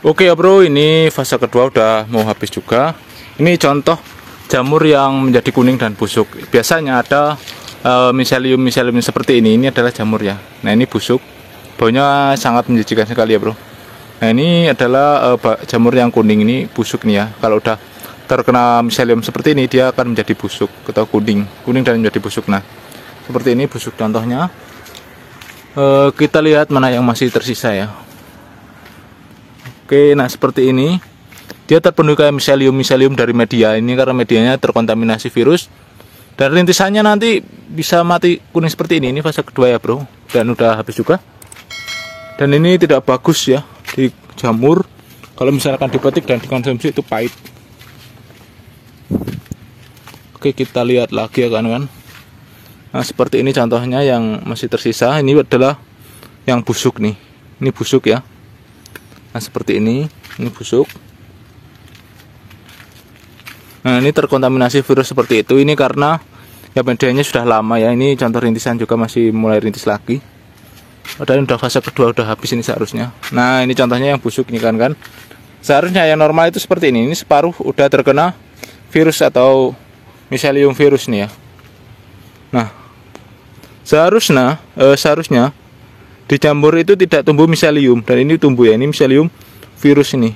Oke ya bro, ini fase kedua udah mau habis juga. Ini contoh jamur yang menjadi kuning dan busuk. Biasanya ada miselium seperti ini. Ini adalah jamur ya. Nah ini busuk, baunya sangat menjijikan sekali ya bro. Nah ini adalah jamur yang kuning, ini busuk nih ya. Kalau udah terkena miselium seperti ini, dia akan menjadi busuk atau kuning dan menjadi busuk. Nah seperti ini busuk contohnya. Kita lihat mana yang masih tersisa ya. Oke, nah seperti ini. Dia terpenuhi kayak miselium dari media ini karena medianya terkontaminasi virus. Dan rintisannya nanti bisa mati kuning seperti ini. Ini fase kedua ya bro. Dan udah habis juga. Dan ini tidak bagus ya di jamur. Kalau misalkan dipetik dan dikonsumsi itu pahit. Oke, kita lihat lagi ya kan. Nah seperti ini contohnya yang masih tersisa. Ini adalah yang busuk nih. Ini busuk ya. Nah seperti ini busuk. Nah ini terkontaminasi virus seperti itu. Ini karena ya medianya sudah lama ya. Ini contoh rintisan juga masih mulai rintis lagi. Padahal udah fase kedua udah habis ini seharusnya. Nah ini contohnya yang busuk ini kan. Seharusnya yang normal itu seperti ini. Ini separuh udah terkena virus atau miselium virus nih ya. Nah seharusnya di jamur itu tidak tumbuh miselium, dan ini tumbuh ya. Ini miselium virus ini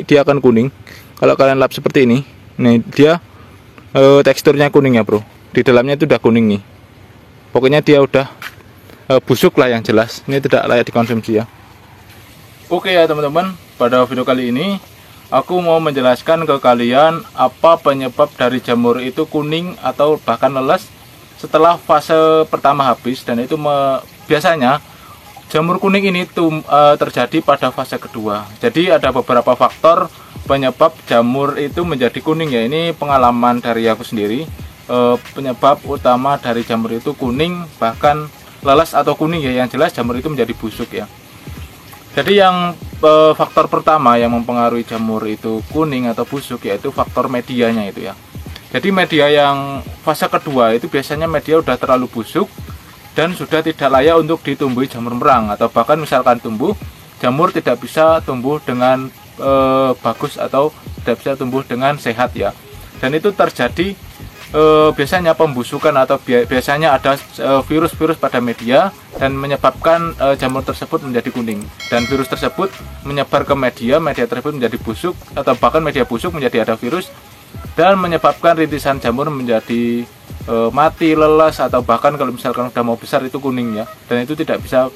dia akan kuning. Kalau kalian lap seperti ini, nih dia teksturnya kuning ya bro. Di dalamnya itu udah kuning nih. Pokoknya dia udah busuk lah yang jelas. Ini tidak layak dikonsumsi ya. Oke ya teman-teman, pada video kali ini aku mau menjelaskan ke kalian apa penyebab dari jamur itu kuning atau bahkan leles setelah fase pertama habis. Dan itu biasanya jamur kuning ini terjadi pada fase kedua. Jadi ada beberapa faktor penyebab jamur itu menjadi kuning ya. Ini pengalaman dari aku sendiri. Penyebab utama dari jamur itu kuning bahkan leles atau kuning ya. Yang jelas jamur itu menjadi busuk ya. Jadi yang faktor pertama yang mempengaruhi jamur itu kuning atau busuk yaitu faktor medianya itu ya. Jadi media yang fase kedua itu biasanya media udah terlalu busuk dan sudah tidak layak untuk ditumbuhi jamur merang, atau bahkan misalkan tumbuh, jamur tidak bisa tumbuh dengan bagus atau tidak bisa tumbuh dengan sehat ya. Dan itu terjadi biasanya pembusukan atau biasanya ada virus-virus pada media dan menyebabkan jamur tersebut menjadi kuning. Dan virus tersebut menyebar ke media tersebut menjadi busuk, atau bahkan media busuk menjadi ada virus dan menyebabkan rintisan jamur menjadi mati, lelas, atau bahkan kalau misalkan udah mau besar itu kuning ya. Dan itu tidak bisa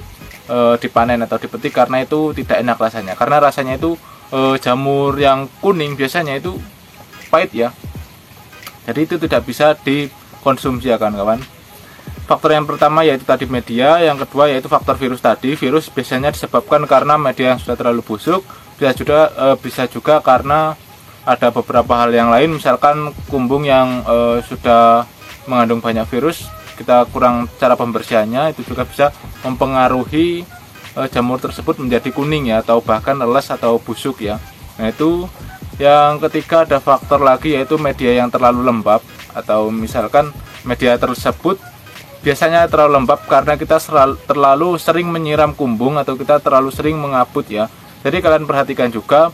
dipanen atau dipetik karena itu tidak enak rasanya. Karena rasanya itu jamur yang kuning biasanya itu pahit ya. Jadi itu tidak bisa dikonsumsi ya kawan-kawan. Faktor yang pertama yaitu tadi media, yang kedua yaitu faktor virus tadi. Virus biasanya disebabkan karena media yang sudah terlalu busuk, bisa juga karena ada beberapa hal yang lain, misalkan kumbung yang sudah mengandung banyak virus, kita kurang cara pembersihannya, itu juga bisa mempengaruhi jamur tersebut menjadi kuning ya, atau bahkan leles atau busuk ya. Nah itu yang ketiga, ada faktor lagi yaitu media yang terlalu lembab, atau misalkan media tersebut biasanya terlalu lembab karena kita terlalu sering menyiram kumbung atau kita terlalu sering mengaput ya. Jadi kalian perhatikan juga,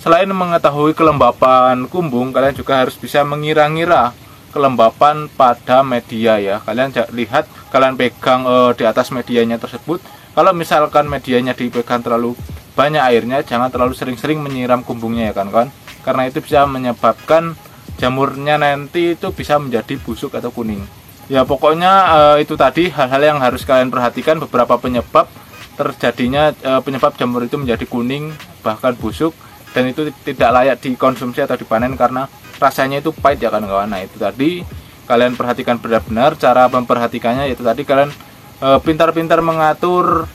selain mengetahui kelembapan kumbung, kalian juga harus bisa mengira-ngira kelembapan pada media ya. Kalian lihat, kalian pegang di atas medianya tersebut. Kalau misalkan medianya dipegang terlalu banyak airnya, jangan terlalu sering-sering menyiram kumbungnya ya kan. Karena itu bisa menyebabkan jamurnya nanti itu bisa menjadi busuk atau kuning. Ya pokoknya itu tadi hal-hal yang harus kalian perhatikan, beberapa penyebab terjadinya penyebab jamur itu menjadi kuning bahkan busuk. Dan itu tidak layak dikonsumsi atau dipanen karena rasanya itu pahit ya kawan-kawan. Nah itu tadi kalian perhatikan benar-benar. Cara memperhatikannya yaitu tadi kalian pintar-pintar mengatur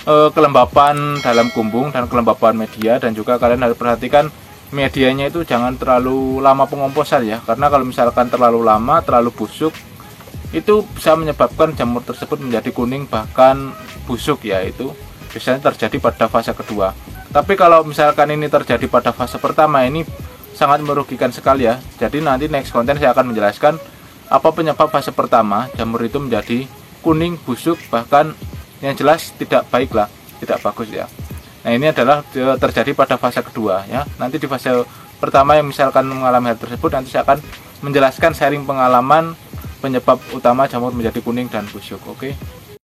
kelembapan dalam kumbung dan kelembapan media. Dan juga kalian harus perhatikan medianya itu jangan terlalu lama pengomposan ya. Karena kalau misalkan terlalu lama, terlalu busuk, itu bisa menyebabkan jamur tersebut menjadi kuning bahkan busuk ya. Itu biasanya terjadi pada fase kedua. Tapi kalau misalkan ini terjadi pada fase pertama, ini sangat merugikan sekali ya. Jadi nanti next konten saya akan menjelaskan apa penyebab fase pertama jamur itu menjadi kuning, busuk, bahkan yang jelas tidak baik lah, tidak bagus ya. Nah, ini adalah terjadi pada fase kedua ya. Nanti di fase pertama yang misalkan mengalami hal tersebut, nanti saya akan menjelaskan sharing pengalaman penyebab utama jamur menjadi kuning dan busuk. Oke.